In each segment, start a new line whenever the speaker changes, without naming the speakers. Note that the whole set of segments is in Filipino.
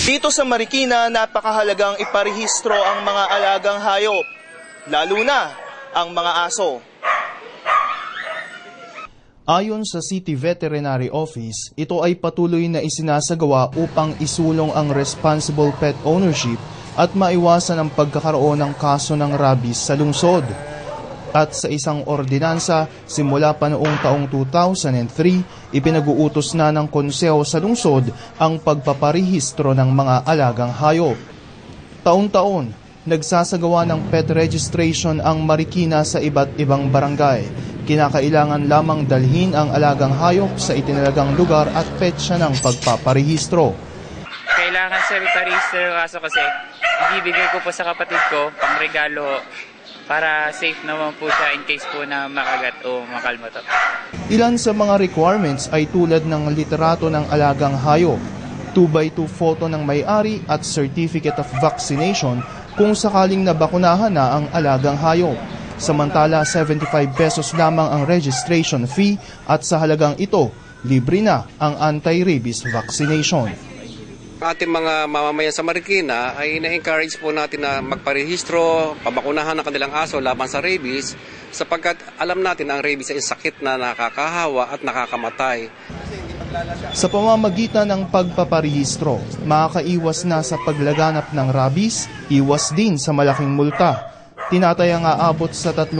Dito sa Marikina, napakahalagang iparehistro ang mga alagang hayop, lalo na ang mga aso. Ayon sa City Veterinary Office, ito ay patuloy na isinasagawa upang isulong ang responsible pet ownership at maiwasan ang pagkakaroon ng kaso ng rabies sa lungsod. At sa isang ordinansa, simula pa noong taong 2003, ipinag-uutos na ng konseho sa lungsod ang pagpaparehistro ng mga alagang hayop. Taon-taon, nagsasagawa ng pet registration ang Marikina sa iba't ibang barangay. Kinakailangan lamang dalhin ang alagang hayop sa itinalagang lugar at petsa ng pagpaparehistro.
Kailangan sir iparehistro kaso kasi ibibigay ko po sa kapatid ko pang regalo para safe naman po siya in case po na makagat o makalmatot.
Ilan sa mga requirements ay tulad ng literato ng alagang hayop, 2x2 photo ng may-ari at certificate of vaccination kung sakaling nabakunahan na ang alagang hayop. Samantala, 75 pesos lamang ang registration fee at sa halagang ito, libre na ang anti-rabies vaccination.
Ating mga mamamayan sa Marikina ay na-encourage po natin na magparehistro, pabakunahan ng kanilang aso laban sa rabies sapagkat alam natin ang rabies ay sakit na nakakahawa at nakakamatay.
Sa pamamagitan ng pagpaparehistro, makakaiwas na sa paglaganap ng rabies, iwas din sa malaking multa. Tinatayang aabot sa 3,000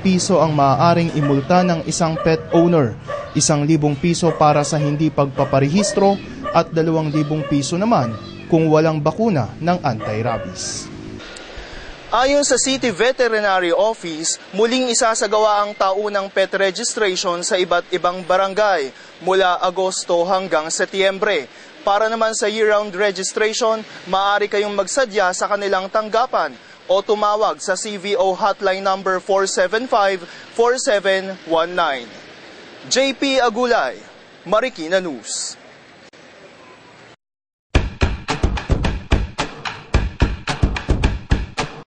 piso ang maaaring imulta ng isang pet owner, 1,000 piso para sa hindi pagpaparehistro at 2,000 piso naman kung walang bakuna ng anti-rabies. Ayon sa City Veterinary Office, muling isasagawa ang taunang pet registration sa iba't ibang barangay mula Agosto hanggang Setyembre. Para naman sa year-round registration, maaari kayong magsadya sa kanilang tanggapan o tumawag sa CVO hotline number 475-4719. JP Agulay, Marikina News.